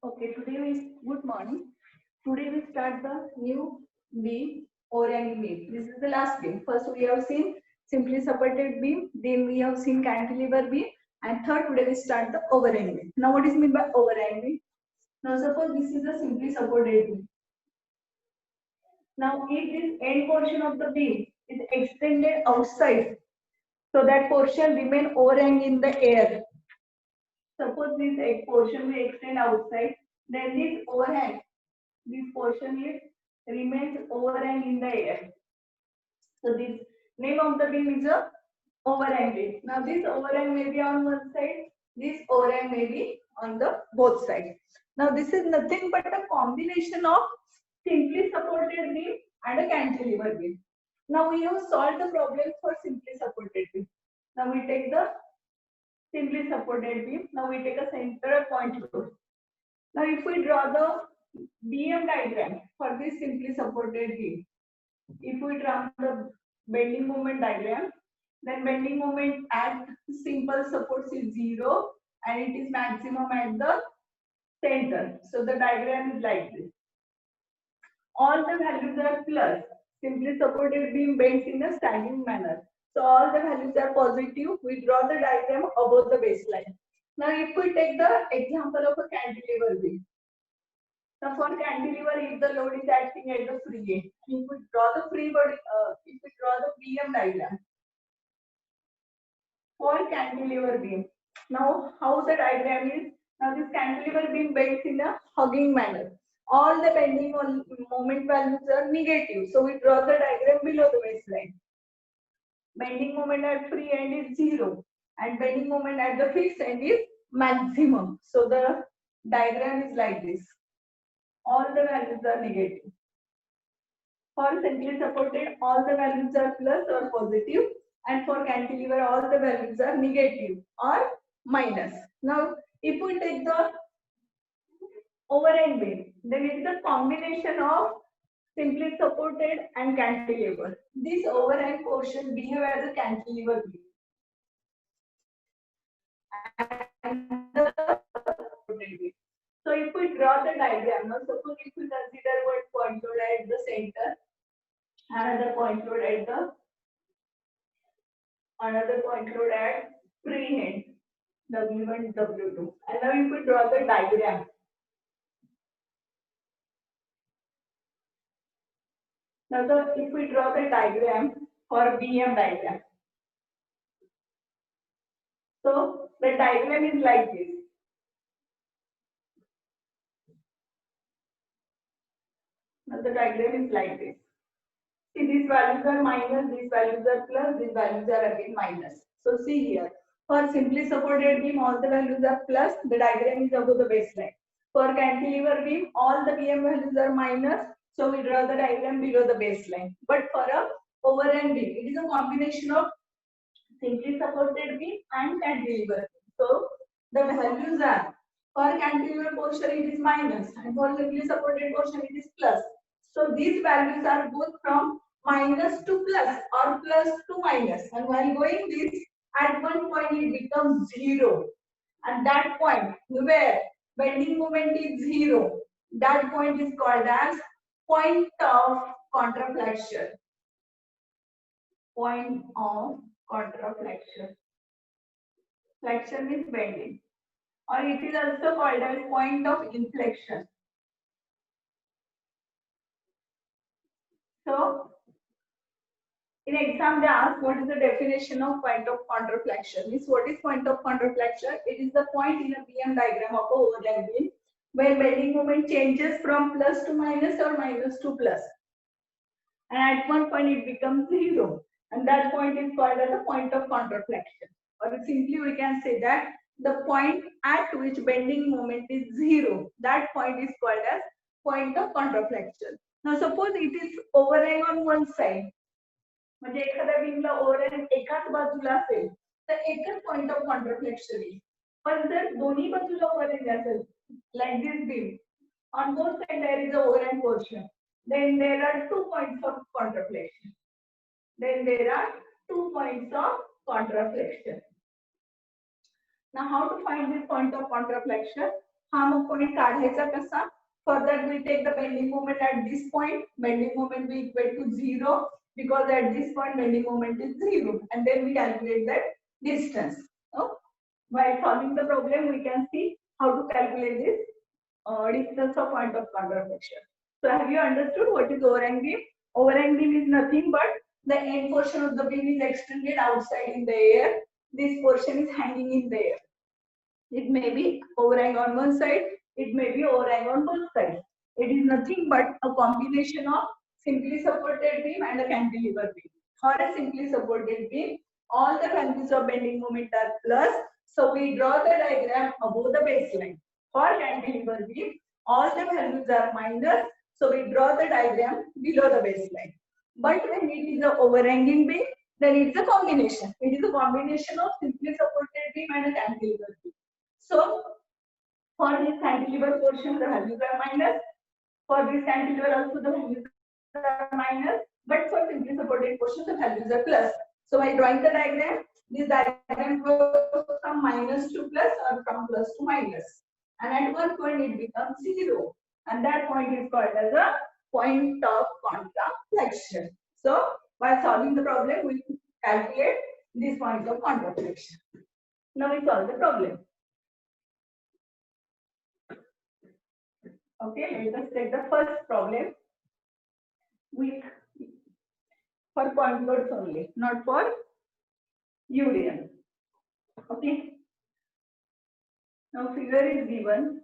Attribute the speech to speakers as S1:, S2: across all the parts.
S1: Okay, good morning. Today we start the new beam, overhanging beam. This is the last beam. First we have seen simply supported beam, then we have seen cantilever beam, and third today we start the overhanging beam. Now what is meant by overhanging beam? Now suppose this is the simply supported beam. Now if this end portion of the beam is extended outside, so that portion remain overhang in the air. Suppose this portion will extend outside, then this portion is remains overhang in the air. So this name of the beam is a overhang beam. Now this overhang may be on one side, this overhang may be on the both sides. Now this is nothing but a combination of simply supported beam and a cantilever beam. Now we have solved the problem for simply supported beam. Now we take the simply supported beam. Now we take a center point load. Now if we draw the BM diagram for this simply supported beam, if we draw the bending moment diagram, then bending moment at simple supports is 0 and it is maximum at the center. So the diagram is like this. All the values are plus. Simply supported beam bends in a standing manner. So all the values are positive. We draw the diagram above the baseline. Now if we take the example of a cantilever beam. Now for cantilever, if the load is acting at the free end, if we draw the free body, if we draw the BM diagram for cantilever beam. Now how the diagram is? Now this cantilever beam bends in a hugging manner. All the bending moment values are negative. So we draw the diagram below the baseline. Bending moment at free end is 0 and bending moment at the fixed end is maximum. So the diagram is like this. All the values are negative. For simply supported, all the values are plus or positive, and for cantilever, all the values are negative or minus. Now, if we take the overhang beam, then it is a combination of simply supported and cantilever. This overhang portion behave as a cantilever beam. And the supported beam. So if we draw the diagram, now suppose if we consider one point load at the center, another point load at free end, W1, W2. And now if we draw the diagram, if we draw the diagram for BM diagram, so the diagram is like this. Now the diagram is like this. See, these values are minus, these values are plus, these values are again minus. So see here, for simply supported beam, all the values are plus, the diagram is above the baseline. For cantilever beam, all the BM values are minus, so we draw the diagram below the baseline. But for a overhang beam, it is a combination of simply supported beam and cantilever. So the values are, for cantilever portion it is minus and for simply supported portion it is plus. So these values are both from minus to plus or plus to minus, and while going this, at one point it becomes 0, and that point where bending moment is 0, that point is called as point of contraflexion. Point of contraflexion. Flexion means bending, or it is also called as point of inflection. So in exam they ask what is the definition of point of contraflexion. Means what is point of contraflexion? It is the point in a BM diagram of a overhang beam where bending moment changes from plus to minus or minus to plus, and at one point it becomes 0, and that point is called as a point of contraflexion. Or simply we can say that the point at which bending moment is 0, that point is called as point of contraflexion. Now suppose it is overhang on one side, म्हणजे एखाद्या बीमला ओव्हरहँग एकाच बाजूला असेल तर एकच point of कॉन्ट्राफ्लेक्शन येईल. पण जर दोन्ही बाजूला ओव्हरहँग असेल, like this beam, on both sides there is a overhang portion, then there are 2 points of contraflexion. Now how to find this point of contraflexion? हा मग पॉइंट काढायचा कसा? For that we take the bending moment at this point. Bending moment we equate to 0 because at this point bending moment is 0, and then we calculate that distance. Oh, while solving the problem, we can see how to calculate this distance of point of contraflexion. So have you understood what is overhang beam? Overhang beam is nothing but the end portion of the beam is extended outside in the air. This portion is hanging in the air. It may be overhang on one side, it may be overhang on both sides. It is nothing but a combination of simply supported beam and a cantilever beam. For a simply supported beam, all the values of bending moment are plus, so we draw the diagram above the baseline. For cantilever beam, all the values are minus, so we draw the diagram below the baseline. But when it is an overhanging beam, then it is a combination. It is a combination of simply supported beam and a cantilever beam. So, for this cantilever portion, the values are minus. For this cantilever also, the values are minus. But for simply supported portion, the values are plus. So, by drawing the diagram, this diagram goes from minus to plus or from plus to minus. And at one point, it becomes 0. And that point is called as a point of contraflexion. So, by solving the problem, we calculate this point of contraflexion. Now, we solve the problem. Okay, let us take the first problem with for point loads only, not for UDM. Okay. Now figure is given.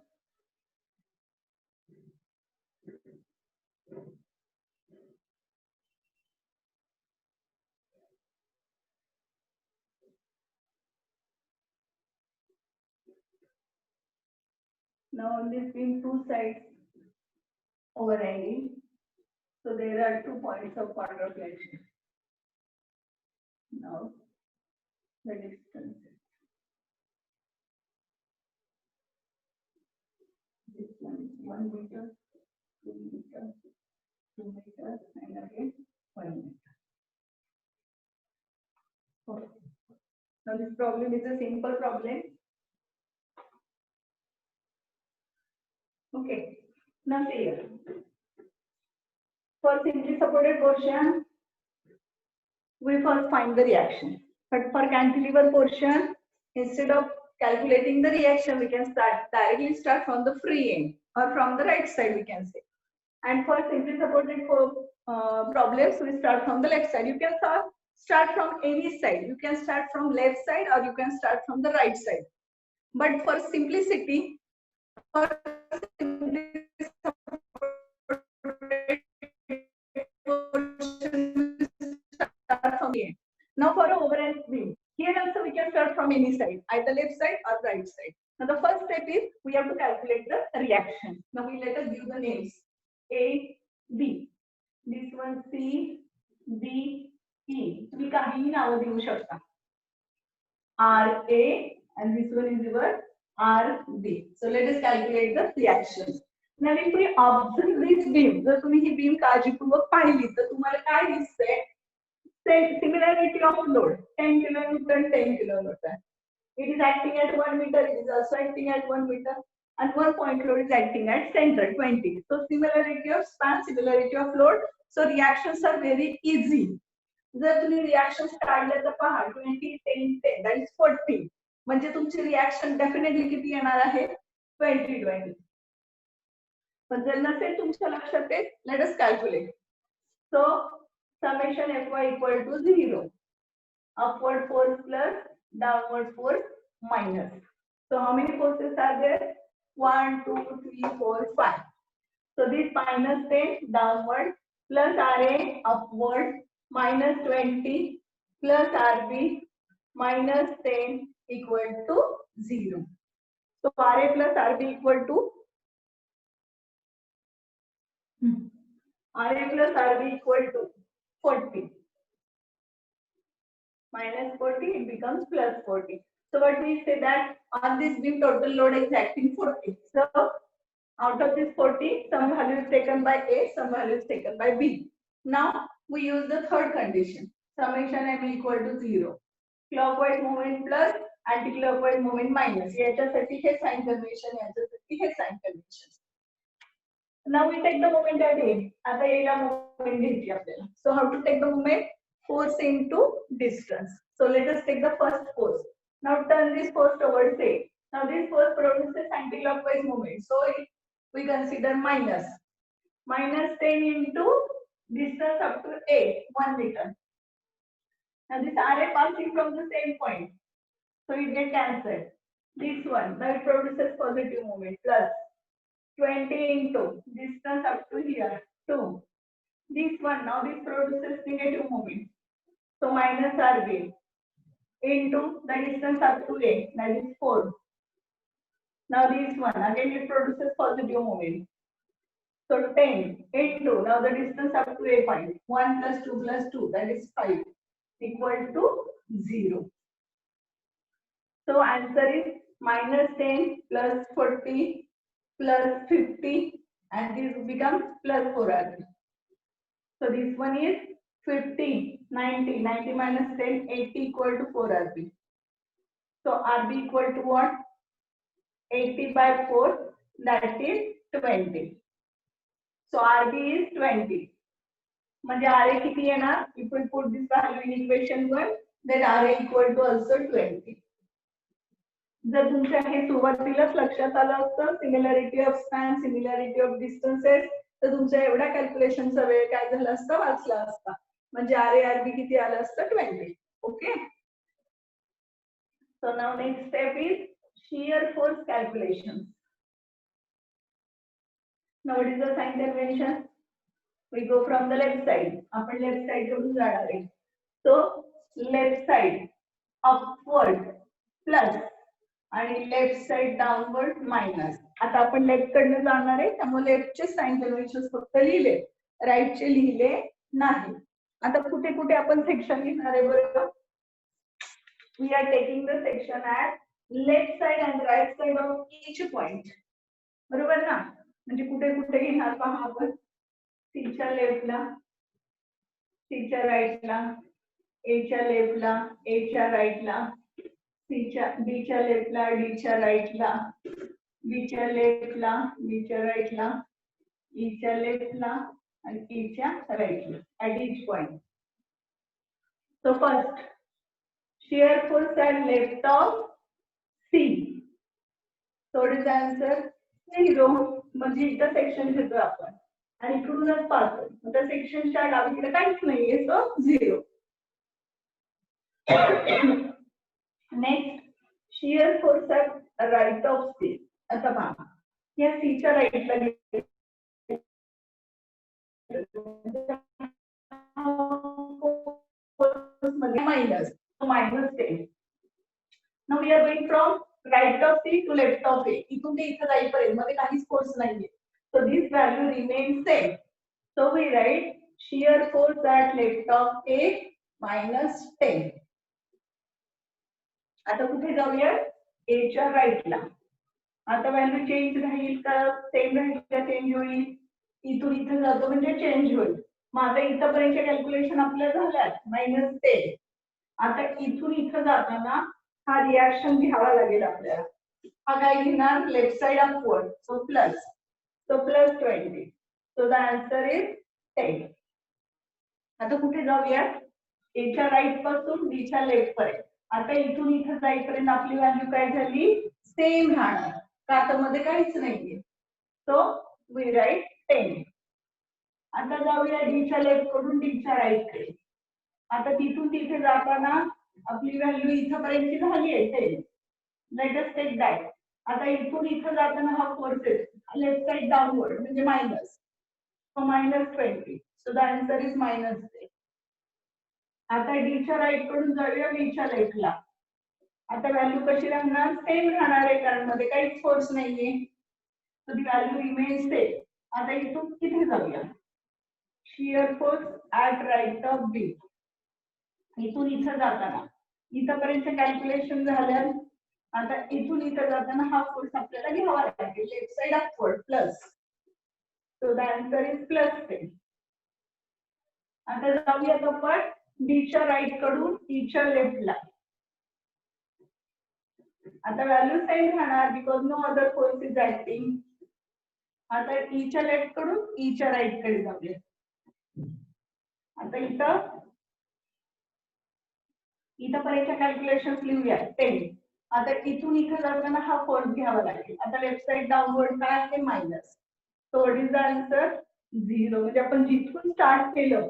S1: Now on this beam, two sides overhanging. So there are 2 points of contraflexion. Now the distance. This one is 1 meter, 2 meter, 2 meters, and again 1 meter. Okay. Now this problem is a simple problem. Okay. Now here. For simply supported portion, we first find the reaction. But for cantilever portion, instead of calculating the reaction, we can directly start from the free end or from the right side, we can say. And for simply supported problems, we start from the left side. You can start from any side. You can start from left side or you can start from the right side. But for simplicity, for simply now for an overhang beam, here also we can start from any side, either left side or right side. Now the first step is we have to calculate the reaction. Now we let us give the names A, B. This one C, D, E. We kahihi naव देऊ शकता. R, A, and this one is your R, B. So let us calculate the reaction. Now if we observe this beam, जर तुम्ही ही beam काळजीपूर्वक पाहिली तर तुम्हाला काय दिसतंय? Similarity of load 10 kilonewton, 10 kilonewton. It is acting at 1 meter, it is also acting at 1 meter, and 1 point load is acting at center 20. So similarity of span, similarity of load. So reactions are very easy. जर तुम्ही reactions काढल्या तर पहा 20, 10, 10, that is 40. म्हणजे तुमची reaction definitely किती येणार आहे? 20, 20. पण जर नसेल तुमच्या लक्षात येत, let us calculate. So summation Fy equal to 0. Upward force plus downward force minus. So how many forces are there? 1, 2, 3, 4, 5. So this minus 10 downward plus Ra upward minus 20 plus Rb minus 10 equal to 0. So Ra plus Rb equal to Ra plus Rb equal to 40. Minus 40, it becomes plus 40. So what we say that on this beam total load is acting 40. So out of this 40, some value is taken by A, some value is taken by B. Now we use the third condition. Summation M equal to 0. Clockwise movement plus anti-clockwise movement minus. याच्यासाठी हे sign convention याच्यासाठी हे sign convention. Now we take the moment at A. आता A ला moment घ्यायची आपल्याला. So how to take the moment? Force into distance. So let us take the first force. Now turn this force towards A. Now this force produces anti-clockwise moment. So we consider minus. Minus 10 into distance up to A, 1 meter. Now this RA passing from the same point. So it gets cancelled. This one, that produces positive moment, plus 20 into distance up to here, 2. This one, now this produces negative moment. So minus RB into the distance up to A, that is 4. Now this one, again it produces positive moment. So 10 into, now the distance up to A point, 1 plus 2 plus 2, that is 5, equal to 0. So answer is minus 10 plus 40 plus 50, and this becomes plus 4RB. So this one is 50, 90, 90 minus 10, 80 equal to 4RB. So RB equal to what? 80 by 4, that is 20. So RB is 20. म्हणजे RA किती येणार? If we put this value in equation 1, then RA equal to also 20. जर तुमच्या हे सुरुवातीलाच लक्षात आलं असतं similarity of span, similarity of distances, तर तुमच्या एवढ्या कॅल्क्युलेशनचा वेळ काय झाला असता? वाचला असता. म्हणजे RA RB किती आलं असतं? 20. Okay. So now next step is shear force calculation. Now what is the sign convention? We go from the left side. आपण लेफ्ट साइड कडून जाणार आहे. So left side upward plus आणि लेफ्ट साइड डाउनवर्ड मायनस. आता आपण left कडनं जाणार आहे त्यामुळे लेफ्टचे साइन कन्व्हेन्शन फक्त लिहिले, राईटचे लिहिले नाही. आता कुठे कुठे आपण सेक्शन घेणार आहे बरोबर? We are taking the section at left side and right side of each point. बरोबर ना? म्हणजे कुठे कुठे घेणार पहा आपण. सीच्या लेफ्टला, सीच्या राईटला, एच्या लेफ्टला, एच्या राईटला, बीच्या लेफ्टला, डीच्या राईटला, बीच्या लेफ्टला, बीच्या राईटला, ईच्या लेफ्टला आणि ईच्या राईटला at each point. So first, shear force at left of C. So what is the answer? 0. म्हणजे इथं सेक्शन घेतो आपण आणि इकडूनच पाहतो. आता सेक्शनच्या डावीकडे काहीच नाहीये, सो 0. Next, shear force at right of C. आता पहा, या C च्या राईटला minus 10. Now we are going from right of C to left of A. इथून ते इथे जाईपर्यंत मध्ये काहीच फोर्स नाहीये. So this value remains same. So we write shear force at left of A minus 10. आता कुठे जाऊया? A च्या राईटला. आता व्हॅल्यू चेंज राहील का सेम राहील का? चेंज होईल. इथून इथे जातो म्हणजे चेंज होईल. मग आता इथपर्यंतचे कॅल्क्युलेशन आपल्या झाल्यात minus 10. आता इथून इथं जाताना हा रिएक्शन घ्यावा लागेल आपल्याला. हा काय घेणार? Left side upward. So plus. So plus 20. So the answer is 10. आता कुठे जाऊया? A च्या राईट पासून B च्या लेफ्ट पर्यंत. आता इथून इथे जाईपर्यंत आपली व्हॅल्यू काय झाली? सेम राहणार. मध्ये काहीच नाहीये. So we write 10. आता जाऊया D च्या लेफ्ट कडून D च्या राईट कडे. आता तिथून तिथे जाताना आपली व्हॅल्यू इथपर्यंतची झाली आहे 10. Let us take that. आता इथून इथे जाताना हा फोर्स आहे लेफ्ट साइड डाउनवर्ड म्हणजे minus. So minus 20. So the answer is minus 10. आता D च्या राईट कडून जाऊया B च्या लेफ्टला. आता व्हॅल्यू कशी राहणार? सेम राहणार आहे कारण मध्ये काहीच फोर्स नाहीये. So the value remains same. आता इथून किती जाऊया? Shear force at right of B. इथून इथं जाताना इथपर्यंत कॅल्क्युलेशन झालं. आता इथून इथं जाताना हा फोर्स आपल्याला घ्यावा लागेल left side upward plus. So the answer is plus 10. आता जाऊयात आपण D च्या राईट कडून E च्या लेफ्टला. आता व्हॅल्यू सेम राहणार because no other force is acting. आता ईच्या लेफ्ट कडून ईच्या राईट कडे जाऊया. आता इथं पर्यंतच्या कॅल्क्युलेशन लिहूया 10. आता इथून इथं जाताना हा फोर्स घ्यावा लागेल. आता लेफ्ट साइड डाउनवर्ड काय आहे minus. So what is the answer 0. म्हणजे आपण जिथून स्टार्ट केलं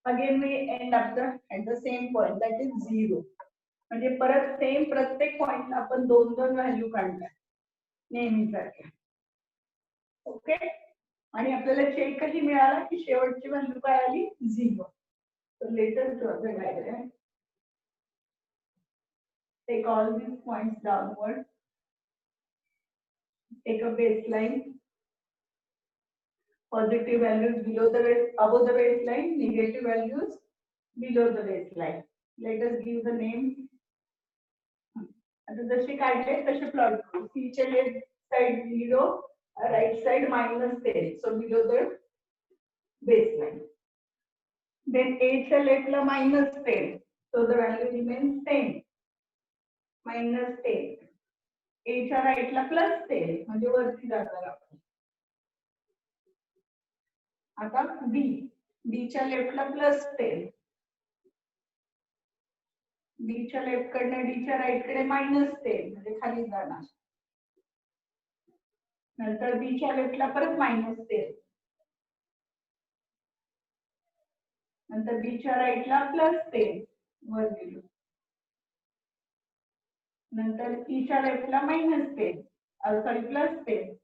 S1: again we end up at the same point that is 0. म्हणजे परत सेम प्रत्येक पॉइंटला आपण 2 व्हॅल्यू काढल्या नेहमीसारख्या. ओके. आणि आपल्याला चेकही मिळाला की शेवटची व्हॅल्यू काय आली 0. So let us draw the diagram. Take all these points downward. Take a baseline. Positive values below the above the baseline, negative values below the baseline. Let us give the name. आता जसे काढले तसे plot करू. C चे left side 0, right side -10. So below the baseline. Then A च्या left ला -10. So the value remains same. -10. A च्या right ला +10 म्हणजे वरती जाणार आपण. आता B च्या लेफ्ट ला +10. B च्या लेफ्ट कडनं D च्या राईट कडे -10 म्हणजे खाली जाणार. नंतर B च्या लेफ्ट ला परत -10. नंतर B च्या राईट ला +10 वर गेलो. नंतर E च्या लेफ्ट ला -10 सॉरी +10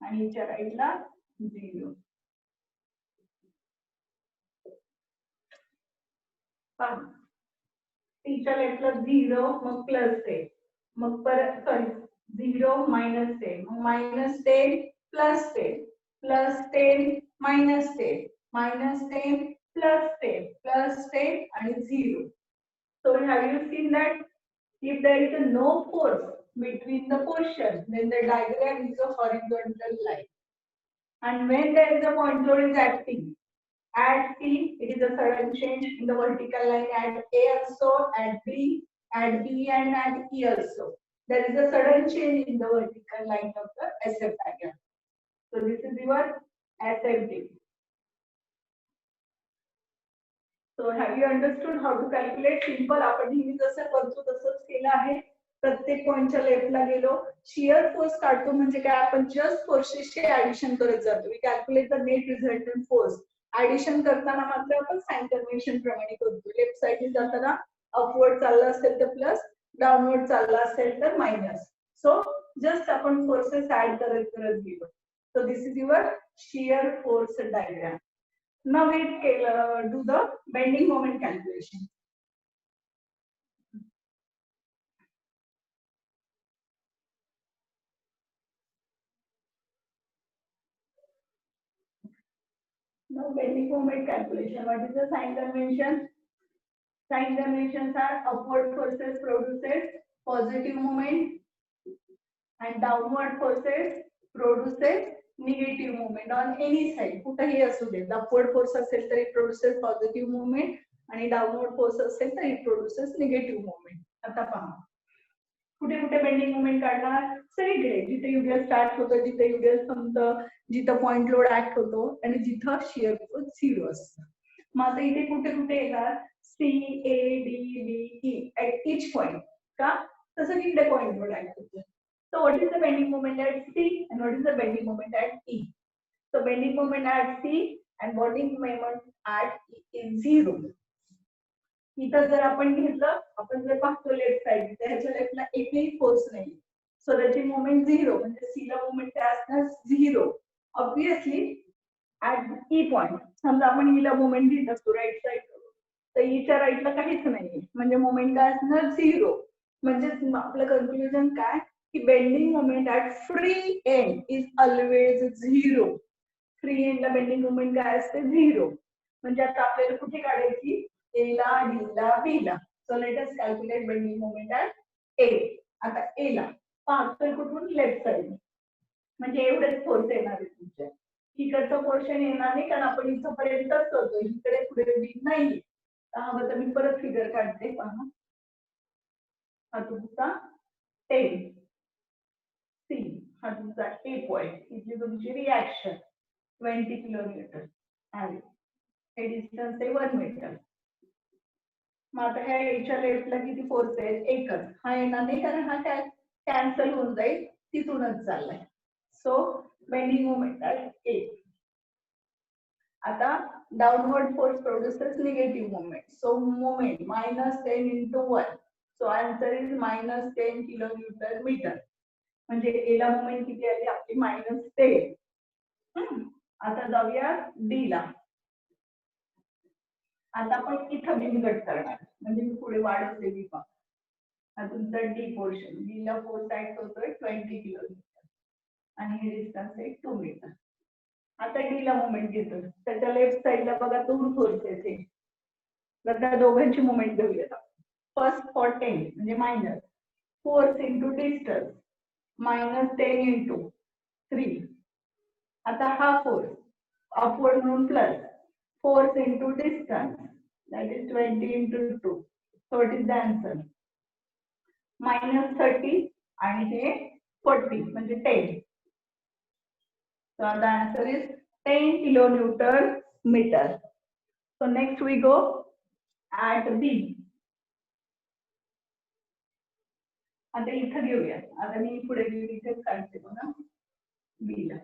S1: आणि E च्या राईट ला 0. E च्या लेफ्ट ला 0 मग +10 मग परत सॉरी 0 -10 मग -10 +10 +10 -10 -10 +10 +10 आणि 0. So have you seen that if there is a no force between the portion, then the diagram is a horizontal line. And when there is a point load is acting, at C, it is a sudden change in the vertical line at A also, at B, and at E also. There is a sudden change in the vertical line of the SF diagram. So this is your SFD. So have you understood how to calculate? Simple. आपण नेहमी जसं करतो तसंच केलं आहे. प्रत्येक पॉइंटच्या लेफ्टला गेलो. Shear force काढतो म्हणजे काय आपण जस्ट फोर्सेसचे ऍडिशन करत जातो. We calculate the net resultant force. Addition करताना मात्र आपण साइन कन्व्हेन्शन प्रमाणे करतो. लेफ्ट साइडने जाताना अपवर्ड चालला असेल तर प्लस, डाउनवर्ड चालला असेल तर मायनस. सो जस्ट आपण फोर्सेस ऍड करत करत गेलो. So this is your shear force diagram. Now we do the bending moment calculation. Now bending moment calculation. What is the sign convention? Sign conventions are upward forces produces positive moment and downward forces produces negative moment on any side. कुठेही असू दे. Upward force असेल तर it produces positive moment आणि downward force असेल तर it produces negative moment. आता पहा. कुठे कुठे बेंडिंग मोमेंट काढणार सगळीकडे जिथे युडियल स्टार्ट होतं जिथे युडियल संपतं जिथं पॉइंट लोड ऍक्ट होतो आणि जिथं शियर फोर्स 0 असतं. मग आता इथे कुठे कुठे येणार C A D B E at each point का तसं इकडे पॉइंट लोड ऍक्ट होतो. So what is the bending moment at C and what is the bending moment at E? So bending moment at C and bending moment at E is 0. इथं जर आपण घेतलं आपण जर पाहतो लेफ्ट साइड त्याच्या लेफ्टला एकही फोर्स नाही. सो त्याची मोमेंट 0 म्हणजे सी ला मोमेंट काय असणार 0. ऑब्विसली ऍट ई पॉइंट समजा आपण ई ला मोमेंट घेत असतो राईट साइड तर ईच्या राईटला काहीच नाही म्हणजे मोमेंट काय असणार 0. म्हणजे आपलं कन्क्लुजन काय की bending moment at free end is always 0. Free एंडला बेंडिंग मोमेंट काय असते 0. म्हणजे आता आपल्याला कुठे काढायची A ला D ला B ला. So let us calculate bending moment at A. आता A ला पाहतोय कुठून लेफ्ट साइड म्हणजे एवढेच फोर्स येणार आहे तुमच्या. इकडचं पोर्शन येणार नाही कारण आपण इथं पर्यंतच करतोय इकडे पुढे बी नाही. हवं तर मी परत फिगर काढते पहा. हा तुमचा 10 सी हा तुमचा ए पॉइंट इथली तुमची रिॲक्शन 20 किलोमीटर आहे. हे डिस्टन्स आहे 1 मीटर. मग आता ह्या एच्या लेफ्टला किती फोर्स आहे? एकच. हा येणार नाही कारण हा काय कॅन्सल होऊन जाईल, तिथूनच चाललाय. सो बेंडिंग मोमेंट आहे 8. आता downward force produces negative moment. So moment -10 into 1. So answer is -10 kilometre metre. म्हणजे एला मोमेंट किती आली आपली? -10. आता जाऊया डी ला. आता आपण इथं बिंदू कट करणार, म्हणजे मी पुढे वाढवते बी पा. हा तुमचा डी पोर्शन. डी ला फोर्स ऍक्ट होतोय 20 किलोमीटर आणि हे डिस्टन्स आहे 2 मीटर. आता डी ला मोमेंट घेतो. त्याच्या लेफ्ट साइडला बघा 2 फोर्सेस आहे. तर त्या दोघांची मोमेंट घेऊया. फर्स्ट फॉर 10 म्हणजे minus force into distance -10 into 3. आता हा फोर्स अपवर्ड म्हणून plus force into distance that is 20 into 2. So it is the answer -30 आणि हे 40 म्हणजे 10. So the answer is 10 kilonewton meter. So next we go at B. आता इथं घेऊया. आता मी पुढे इथेच काढते बघा बी ला.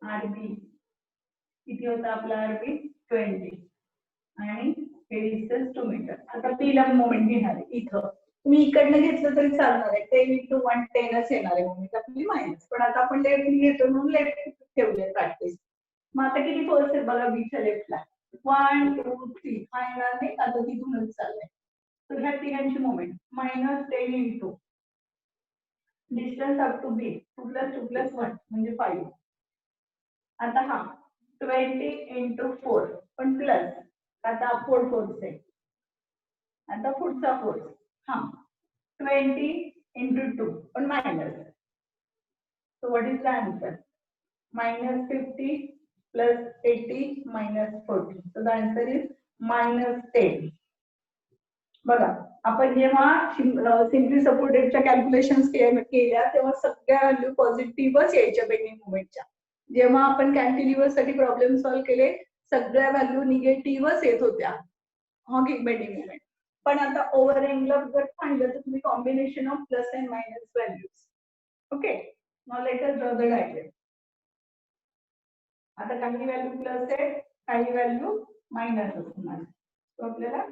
S1: आरबी किती होता आपला? आरबी 20 आणि हे डिस्टन्स 2 मीटर. आता बी ला मोमेंट घेणार आहे इथं. तुम्ही इकडनं घेतलं तरी चालणार आहे. 10 into 1 10च येणार आहे मोमेंट आपली मायनस. पण आता आपण लेफ्ट घेतो म्हणून लेफ्ट ठेवले प्रॅक्टिस. मग आता किती फोर्स आहे बघा बीच्या लेफ्टला? 1 2 3. हा येणार नाही, आता तिथूनच चाललंय. तर ह्या तिघांची moment -10 into distance up to be 2 + 2 + 1 म्हणजे 5. आता हा 20 into 4 पण प्लस. आता अपवर्ड फोर्स आहे. आता पुढचा फोर्स हा 20 into 2 पण minus. So what is the answer? -50 + 80 -40. So the answer is -10. बघा आपण जेव्हा सिम्पली सपोर्टेडच्या कॅल्क्युलेशन्स केल्या तेव्हा सगळ्या व्हॅल्यू पॉझिटिव्हच यायच्या बेंडिंग मोमेंटच्या. जेव्हा आपण कॅन्टिलिव्हर साठी प्रॉब्लेम सॉल्व्ह केले सगळ्या व्हॅल्यू निगेटिव्हच येत होत्या बेंडिंग मोमेंट. पण आता ओव्हर अँगल जर पाहिलं तर तुम्ही combination of plus and minus values. Okay, now let us draw the diagram. आता काही व्हॅल्यू प्लस आहे, काही व्हॅल्यू मायनस असणार. तो आपल्याला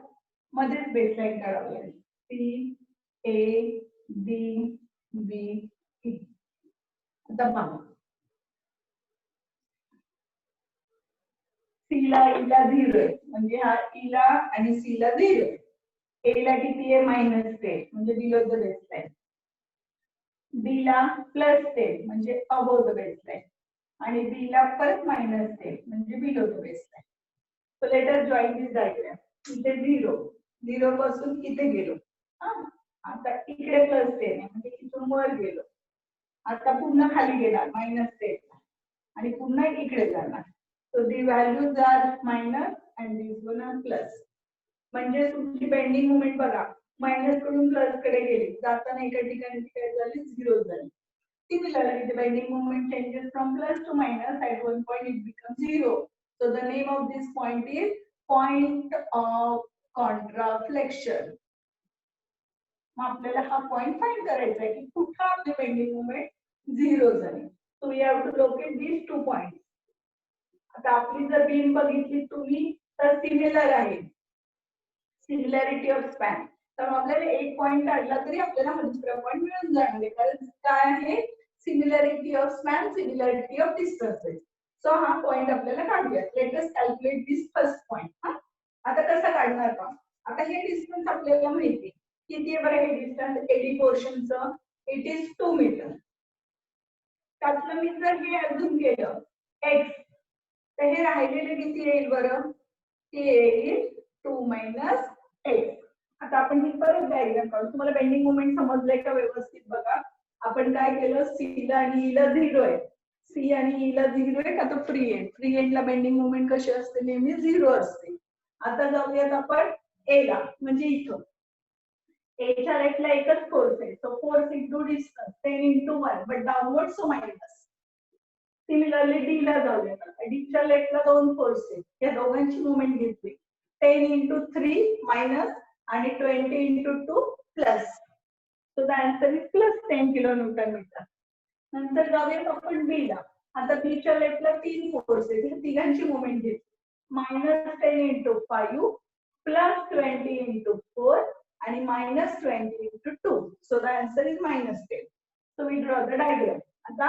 S1: मध्येच बेसलाईन काढावं लागेल. सी ए डी बी ई. आता पहा सी ला ई ला 0 आहे म्हणजे हा ई ला आणि सी ला 0 आहे. ए ला किती आहे? -10 म्हणजे बिलो द बेसलाईन. बी ला +10 म्हणजे अबोव द बेसलाईन आणि बी ला परत -10 म्हणजे below the baseline. So let us join this diagram. इथे 0 पासून इथे गेलो. आता इकडे +10 आहे म्हणजे इथून वर गेलो. आता पुन्हा खाली गेला -10 आणि पुन्हा इकडे जाणार. So the values are minus and this one are plus. म्हणजे तुमची बेंडिंग मोमेंट बघा मायनस कडून प्लस कडे गेली. जाताना एका ठिकाणी काय झाली? 0 झाली. Similarly, the bending moment changes from plus to minus. At one point, it becomes 0. So the name of this point is point of contraflexion. मग आपल्याला हा पॉइंट फाइंड करायचा आहे की कुठं आपली बेंडिंग मोमेंट 0 झाली. So we have to locate these 2 points. आता आपली जर बीम बघितली तुम्ही तर सिमिलर आहे. Similarity of span. तर आपल्याला एक पॉइंट काढला तरी आपल्याला हा दुसरा पॉइंट मिळून जाणार आहे कारण काय आहे? Similarity of span, similarity of distances. So हा पॉइंट आपल्याला काढूया. Let us calculate this first point. आता कसं काढणार का? आता हे डिस्टन्स आपल्याला माहिती किती आहे बरं? हे डिस्टन्स एडी पोर्शनचं इट इज 2 मीटर. त्यातलं मी जर हे अजून केलं x तर हे राहिलेले किती येईल बरं? ते येईल 2 - x. आता आपण ही परत डायग्राम काढू. तुम्हाला बेंडिंग मोमेंट समजलंय का व्यवस्थित? बघा आपण काय केलं, सी ला आणि ई ला 0 आहे. सी आणि ई ला 0 आहे का? तर फ्री एंड. फ्री एंडला बेंडिंग मोमेंट कशी असते? नेहमी 0 असते. आता जाऊयात आपण ए ला म्हणजे इथं. एच्या लेटला एकच फोर्स आहे, so force into distance 10 into 1, but downward so minus. Similarly D ला जाऊया. डीच्या लेटला दोन फोर्स आहेत, या दोघांची मुवमेंट घेतली. 10 इंटू 3 मायनस आणि 20 into 2 plus. So the answer is plus 10 kilonewton metre. नंतर जाऊयात आपण बी ला. आता बीच्या लेटला तीन फोर्स आहेत, या तिघांची मुवमेंट घेतली. मायनस 10 इंटू 5 प्लस 20 इंटू 4 आणि minus 20 into 2. So the answer is minus 10. So we draw the diagram. आता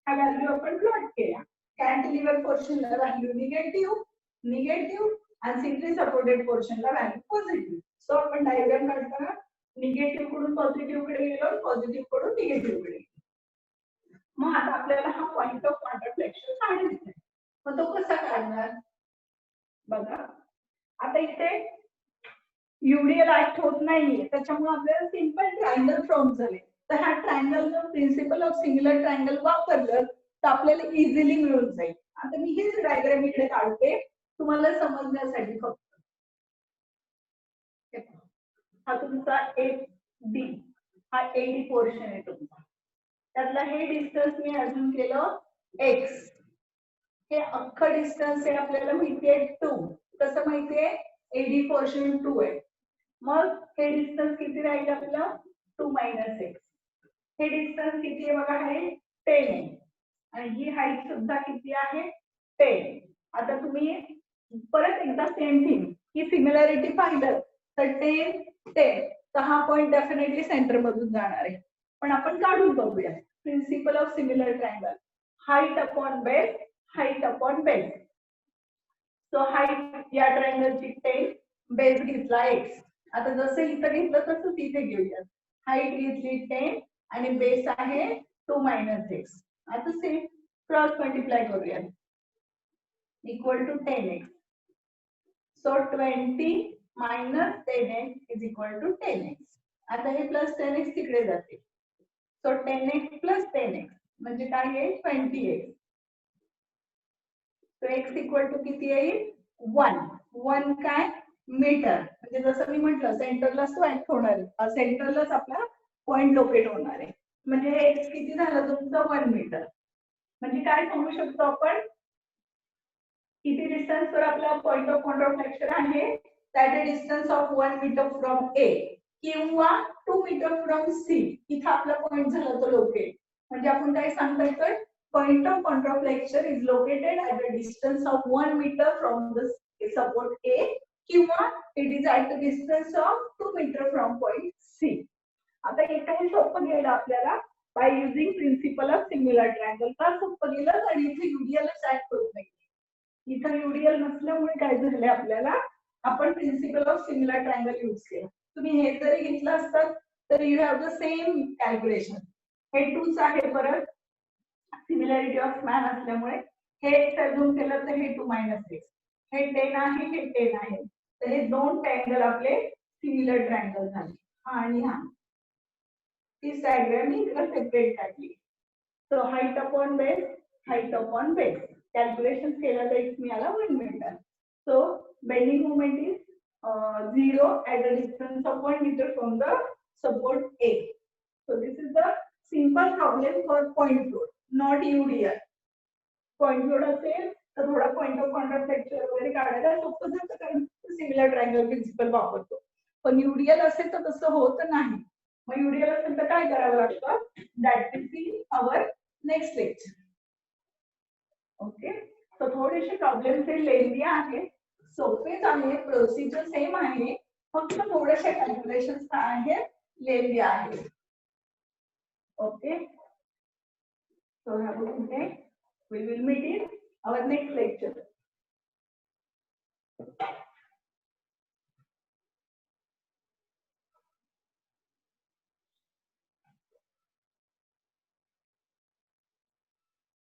S1: हा व्हॅल्यू आपण प्लॉट केला. कॅन्टिलिव्हर पोर्शनला व्हॅल्यू निगेटिव्ह निगेटिव्ह आणि सिम्पली सपोर्टेड पोर्शनला व्हॅल्यू पॉझिटिव्ह. सो आपण डायग्राम काढताना निगेटिव्ह कडून पॉझिटिव्ह कडे गेलो, पॉझिटिव्ह कडून निगेटिव्ह कडे. मग आता आपल्याला हा पॉइंट ऑफ कॉन्टॅक्ट फ्लेक्शन काढायचा आहे. मग तो कसा काढणार बघा. आता इथे युडिएल ऍक्ट होत नाहीये, त्याच्यामुळे आपल्याला सिंपल ट्रायंगल फॉर्म झाले. तर हा ट्रायंगल जर प्रिन्सिपल ऑफ सिंग्युलर ट्रायंगल वापरलं तर आपल्याला इझिली मिळून जाईल. आता मी हेच डायग्राम इकडे काढते तुम्हाला समजण्यासाठी फक्त. हा तुमचा एक डी, हा एडी पोर्शन आहे तुमचा. त्यातला हे डिस्टन्स मी अजून केलं एक्स. हे अख्खं डिस्टन्स आहे आपल्याला माहितीये 2. कसं माहितीये एडी पोर्शन 2 आहे. मग हे डिस्टन्स किती राहील आपलं 2 मायनस एक्स. हे डिस्टन्स किती आहे बघा, हे 10 आहे आणि ही हाईट सुद्धा किती आहे 10. आता तुम्ही परत एकदा सेम थिंग ही सिमिलॅरिटी पाहिलं तर 10 10, तर हा पॉइंट डेफिनेटली सेंटर मधून जाणार आहे. पण आपण काढून बघूया. Principle of similar triangle, height upon base, height upon base. So height या ट्रायंगलची 10, बेस घेतला एक्स. आता जसं इथं घेतलं तसं तिथे घेऊया. हाईट घेतली 10 आणि बेस आहे 2 मायनस एक्स. आता सेम क्रॉस मल्टिप्लाय करूया. Equal to 10x. So 20 minus 10x is equal to 10x. आता हे प्लस 10x तिकडे जाते. सो 10x प्लस 10x म्हणजे काय येईल 20x. So x equal to किती येईल 1. 1 काय मीटर. म्हणजे जसं मी म्हटलं सेंटरलाच तो ऍक्ट होणार आहे, सेंटरलाच आपला पॉइंट लोकेट होणार आहे. म्हणजे हे x किती झालं तुमचं 1 मीटर. म्हणजे काय सांगू शकतो आपण किती डिस्टन्स वर आपला पॉइंट ऑफ कॉन्टॅक्ट फ्लेक्शन आहे. That is distance of 1 metre from A किंवा 2 मीटर फ्रॉम सी. इथं आपला पॉइंट झाला तो लोकेट. म्हणजे आपण काय सांगता येतोय point of contact flexion is located at the distance of 1 metre from the support A किंवा it is at the distance of 2 metre from point C. आता इथे सोपं गेलं आपल्याला by using principle of singular triangle. का सोपं गेलं कारण इथे युडिएलच ऍक्ट होत नाही. इथं युडिएल नसल्यामुळे काय झालंय आपल्याला आपण principle of singular triangle use केलं. तुम्ही हे जरी घेतलं असतं तर you have the same calculation. हे 2च आहे परत सिमिलॅरिटी ऑफ मॅन असल्यामुळे. हे एक्स अजून केलं तर हे 2 मायनस एक्स. हे 10 आहे, हे 10 आहे. तर हे दोन ट्रायंगल आपले सिमिलर ट्रायंगल झाले. हा आणि हा तीच डायग्राम मी इकडे सेपरेट काढली. So height upon base, height upon base. Calculation केलं तर एक्स मिळाला 1 metre. So bending moment is 0 at a distance of 1 meter from the support A. So this is the simple problem for point load, not UDL. Point load असेल तर थोडा point of contact flexure वगैरे काढायला सोपं जातं कारण similar triangle principal वापरतो. पण युडिएल असेल तर तसं होत नाही. मग युडिएल असेल तर काय करावं लागतं that will be our next lecture. Okay. तर थोडेसे प्रॉब्लेम्स हे लेंदी आहेत, सोपेच आहे, प्रोसिजर सेम आहे, फक्त थोडेसे कॅल्क्युलेशन्स आहेत लेंदी आहेत. Okay. So have a good day. We will meet in our next lecture.